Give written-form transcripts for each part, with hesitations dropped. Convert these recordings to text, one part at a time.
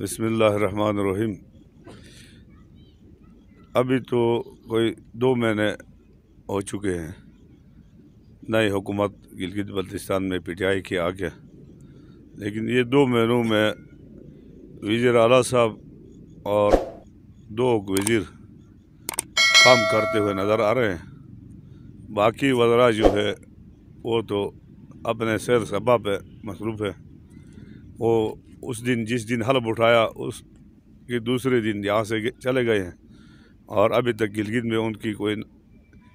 बिस्मिल्लाहिर्रहमानिर्रहीम। अभी तो कोई 2 महीने हो चुके हैं नई हुकूमत गिलगित बल्तिस्तान में पीटीआई की आके, लेकिन ये 2 महीनों में वज़ीर आला साहब और 2 वज़ीर काम करते हुए नज़र आ रहे हैं। बाकी वज़रा जो है वो तो अपने सैर सभा पे मसरूफ़ है। वो उस दिन जिस दिन हल्फ उठाया उसके दूसरे दिन यहाँ से चले गए हैं और अभी तक गिलगित में उनकी कोई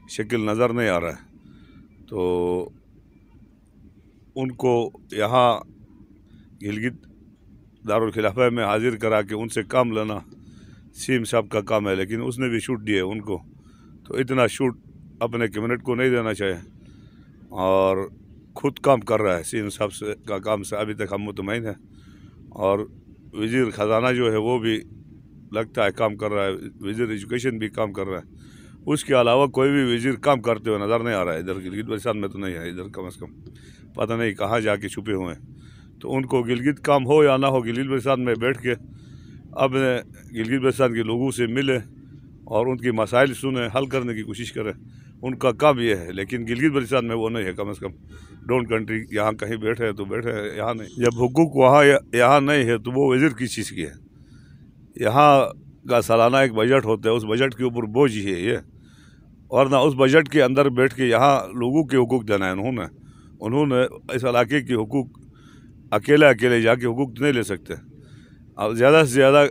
शक्ल नज़र नहीं आ रहा है। तो उनको यहाँ गिलगित दारुल खिलाफा में हाजिर करा के उनसे काम लेना सीएम साहब का काम है, लेकिन उसने भी छूट दिए उनको। तो इतना छूट अपने कैबिनेट को नहीं देना चाहिए और खुद काम कर रहा है सीएम साहब से का काम से अभी तक हम मुतमईन हैं। और वज़ीर ख़जाना जो है वो भी लगता है काम कर रहा है, वज़ीर एजुकेशन भी काम कर रहा है। उसके अलावा कोई भी वज़ीर काम करते हुए नज़र नहीं आ रहा है। इधर गिलगित बल्तिस्तान में तो नहीं है, इधर कम से कम पता नहीं कहाँ जाके छुपे हुए हैं। तो उनको गिलगित काम हो या ना हो, गिलगित बल्तिस्तान में बैठ के अपने गिलगित बल्तिस्तान के लोगों से मिले और उनकी मसाइल सुने, हल करने की कोशिश करें, उनका काम ये है। लेकिन गिलगित बल्तिस्तान में वो नहीं है। कम से कम डोन कंट्री यहाँ कहीं बैठे हैं तो बैठे हैं, यहाँ नहीं। जब हुकूक वहाँ यहाँ नहीं है तो वो वज़ीर किस चीज़ की है? यहाँ का सालाना एक बजट होता है, उस बजट के ऊपर बोझ ही है ये। और ना उस बजट के अंदर बैठ के यहाँ लोगों के हुकूक देना है। उन्होंने इस इलाके के हुकूक अकेले जाके हुकूक नहीं ले सकते। अब ज़्यादा से ज़्यादा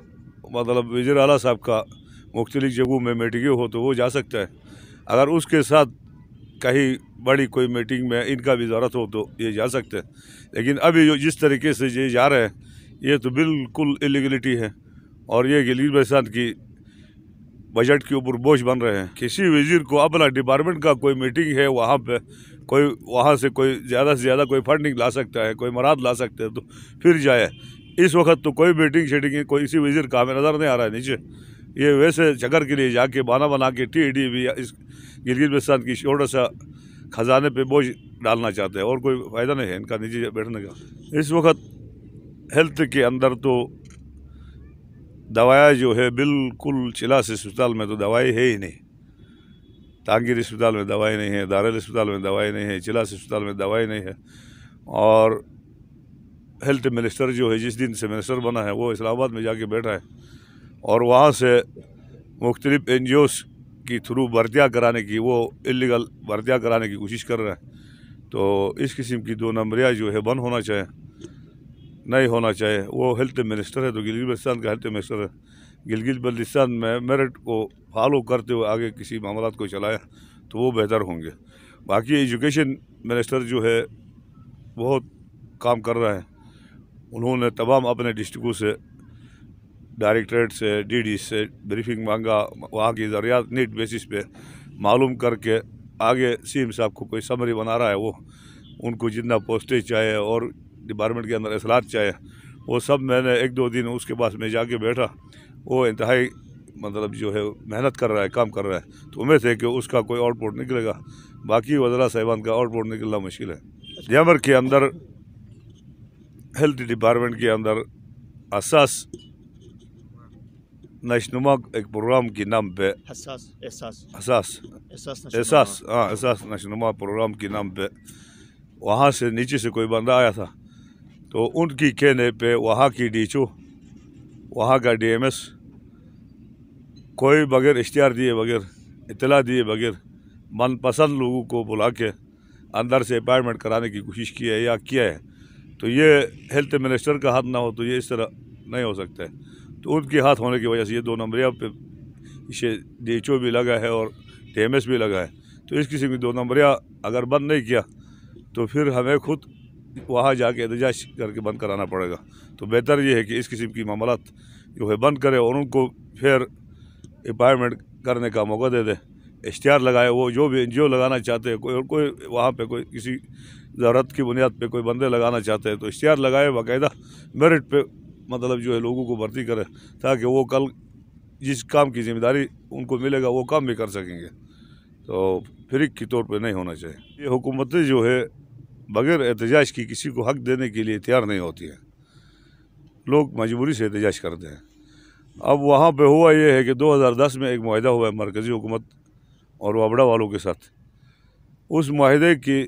मतलब वज़ीर आला साहब का मुख्तलिफ जगहों में मीटिंगें हो तो वो जा सकता है। अगर उसके साथ कहीं बड़ी कोई मीटिंग में इनका भी ज़रूरत हो तो ये जा सकते हैं। लेकिन अभी जो जिस तरीके से ये जा रहे हैं ये तो बिल्कुल इलीगलिटी है और ये गिलगित बल्तिस्तान की बजट के ऊपर बोझ बन रहे हैं। किसी वज़ीर को अपना डिपार्टमेंट का कोई मीटिंग है, वहाँ पे कोई वहाँ से कोई ज़्यादा से ज़्यादा कोई फंडिंग ला सकता है, कोई मराद ला सकते हैं तो फिर जाए। इस वक्त तो कोई मीटिंग शेटिंग कोई किसी वज़ीर का हमें नज़र नहीं आ रहा है नीचे। ये वैसे चक्कर के लिए जाके बना के टीडी भी इस गिलगित बल्तिस्तान की छोटा सा ख़जाने पे बोझ डालना चाहते हैं और कोई फ़ायदा नहीं है इनका नीचे बैठने का। इस वक्त हेल्थ के अंदर तो दवाएं जो है बिल्कुल चिलास अस्पताल में तो दवाई है ही नहीं, तांगीर अस्पताल में दवाई नहीं है, दारुल अस्पताल में दवाई नहीं है, चिलास अस्पताल में दवाई नहीं है। और हेल्थ मिनिस्टर जो है जिस दिन से मिनिस्टर बना है वो इस्लामाबाद में जाके बैठा है और वहाँ से मुख्तलिफ NGOs की थ्रू भर्तियाँ कराने की, वो इलीगल भर्तियाँ कराने की कोशिश कर रहा है। तो इस किस्म की 2 नंबरियाँ जो है बंद होना चाहिए, नहीं होना चाहिए। वो हेल्थ मिनिस्टर है तो गिलगित बल्तिस्तान का हेल्थ मिनिस्टर है। गिलगित बल्तिस्तान में मेरिट को फॉलो करते हुए आगे किसी मामलात को चलाया तो वो बेहतर होंगे। बाकी एजुकेशन मिनिस्टर जो है बहुत काम कर रहा है। उन्होंने तमाम अपने डिस्ट्रिक्टों से, डायरेक्टरेट से, DD से ब्रीफिंग मांगा, वहाँ की ज़रियात नीट बेसिस पे मालूम करके आगे सीएम साहब को कोई समरी बना रहा है। वो उनको जितना पोस्टेज चाहिए और डिपार्टमेंट के अंदर असलात चाहिए वो सब मैंने 1-2 दिन उसके पास में जाके बैठा। वो इंतहाई मतलब जो है मेहनत कर रहा है, काम कर रहा है। तो उम्मीद है कि उसका कोई आउटपुट निकलेगा। बाकी वज़रा साहिबान का आउटपुट निकलना मुश्किल है। जमर के अंदर हेल्थ डिपार्टमेंट के अंदर असास नशनुमा एक प्रोग्राम के नाम पे एहसास नशनुमा प्रोग्राम के नाम पे वहाँ से नीचे से कोई बंदा आया था। तो उनकी कहने पे वहाँ की DHO, वहाँ का DMS कोई बगैर इश्तिहार दिए, बगैर इतला दिए, बगैर मनपसंद लोगों को बुला के अंदर से अपॉइंटमेंट कराने की कोशिश की है या किया है। तो ये हेल्थ मिनिस्टर का हाथ ना हो तो ये इस तरह नहीं हो सकता है। तो उनके हाथ होने की वजह से ये 2 नंबरिया पे इसे DHO भी लगा है और DMS भी लगा है। तो इस किस्म की 2 नंबरिया अगर बंद नहीं किया तो फिर हमें खुद वहाँ जाके एहतजाज करके बंद कराना पड़ेगा। तो बेहतर ये है कि इस किस्म की मामलात जो है बंद करे और उनको फिर अपॉइंटमेंट करने का मौका दे दे। इश्तिहार लगाए, वो जो भी NGO लगाना चाहते हैं, कोई वहाँ पे कोई किसी ज़रूरत की बुनियाद पे कोई बंदे लगाना चाहते हैं तो इश्तिहार लगाए, बाकायदा मेरिट पे मतलब जो है लोगों को भर्ती करे ताकि वो कल जिस काम की जिम्मेदारी उनको मिलेगा वो काम भी कर सकेंगे। तो फ्री के तौर पे नहीं होना चाहिए। ये हुकूमतें जो है बगैर एहतजाज की किसी को हक देने के लिए तैयार नहीं होती है, लोग मजबूरी से एहतजाज करते हैं। अब वहाँ पे हुआ ये है कि 2010 में एक मुआहदा हुआ है मरकज़ी हुकूमत और वाबड़ा वालों के साथ। उस मुआहदे की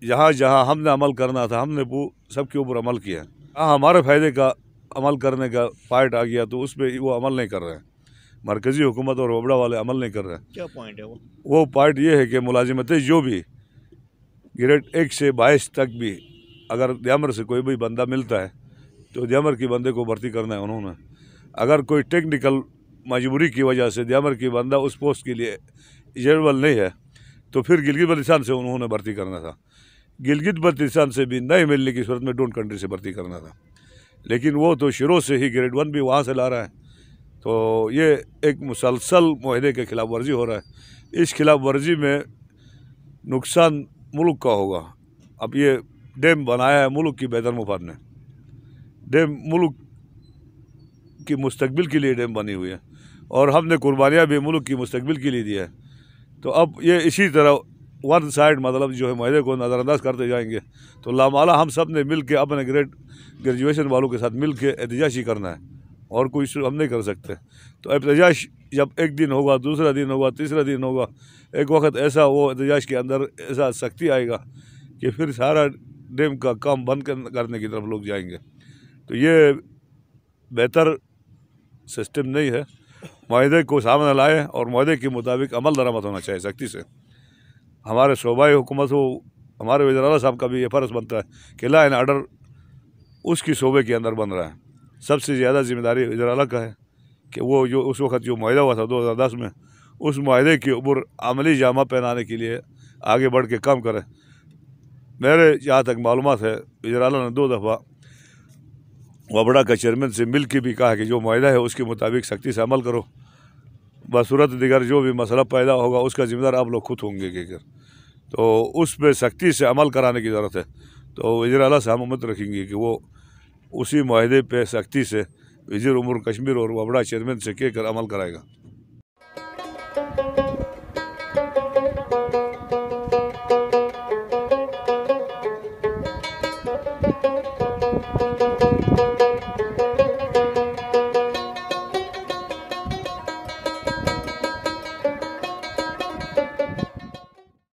जहाँ जहाँ हमने अमल करना था हमने वो सबके ऊपर अमल किया। हाँ, हमारे फ़ायदे का अमल करने का पॉइंट आ गया तो उस पर वो अमल नहीं कर रहे हैं, मरकज़ी हुकूमत और वाबड़ा वाले अमल नहीं कर रहे हैं। क्या पॉइंट है वो? वो पॉइंट ये है कि मुलाजिमतें जो भी ग्रेड 1 से 22 तक भी अगर द्यामर से कोई भी बंदा मिलता है तो द्यामर के बंदे को भर्ती करना है उन्होंने। अगर कोई टेक्निकल मजबूरी की वजह से द्यामर की बंदा उस पोस्ट के लिए एलिजिबल नहीं है तो फिर गिलगित बल्तिस्तान से उन्होंने भर्ती करना था। गिलगित बल्तिस्तान से भी नहीं मिलने की सूरत में डोन कंट्री से भर्ती करना था, लेकिन वो तो शुरू से ही ग्रेड 1 भी वहाँ से ला रहा है। तो ये एक मुसलसल मुआहदे के खिलाफ वर्जी हो रहा है। इस खिलाफ वर्जी में नुकसान मुल्क का होगा। अब ये डैम बनाया है मुल्क की बेहतर मुफाद ने, डैम मुल्क की मुस्तकबिल के लिए डैम बनी हुई है और हमने कुर्बानियाँ भी मुल्क की मुस्तकबिल के लिए दी है। तो अब ये इसी तरह वन साइड मतलब जो है मुआहदे को नज़रअंदाज करते जाएंगे तो लामाला हम सब ने मिल के अपने ग्रेजुएशन वालों के साथ मिल के एहतजाज ही करना है और कोई हम नहीं कर सकते। तो एहतजाज जब एक दिन होगा, दूसरा दिन होगा, तीसरा दिन होगा, एक वक्त ऐसा वो एहतजाज के अंदर ऐसा सख्ती आएगा कि फिर सारा डैम का काम बंद करने की तरफ लोग जाएंगे। तो ये बेहतर सिस्टम नहीं है। मुआहदे को सामने लाए और मुआहदे के मुताबिक अमल दरामद होना चाहिए सख्ती से। हमारे सूबाई हुकूमत हो, हमारे वज़ीर आला साहब का भी ये फ़र्ज़ बनता है कि लॉ एंड ऑर्डर उसकी सूबे के अंदर बन रहा है। सबसे ज़्यादा जिम्मेदारी वज़ीर आला का है कि वो जो उस वक्त जो मुआहदा हुआ था 2010 में, उस मुआहदे के ऊपर अमली जामा पहनाने के लिए आगे बढ़ के काम करें। मेरे जहाँ तक मालूमात है वज़ीर आला ने 2 दफ़ा वाबड़ा का चेयरमैन से मिल के भी कहा कि जो मुआहदा है उसके मुताबिक सख्ती से अमल करो, बसूरत दिगर जो भी मसला पैदा होगा उसका ज़िम्मेदार आप लोग खुद होंगे कहकर। तो उस पर सख्ती से अमल कराने की ज़रूरत है। तो वज़ीर आला से हम उम्मीद रखेंगे कि वो उसी मुआहदे पे सख्ती से वज़ीर उमूर कश्मीर और वाबड़ा चेयरमैन से कहकर अमल कराएगा।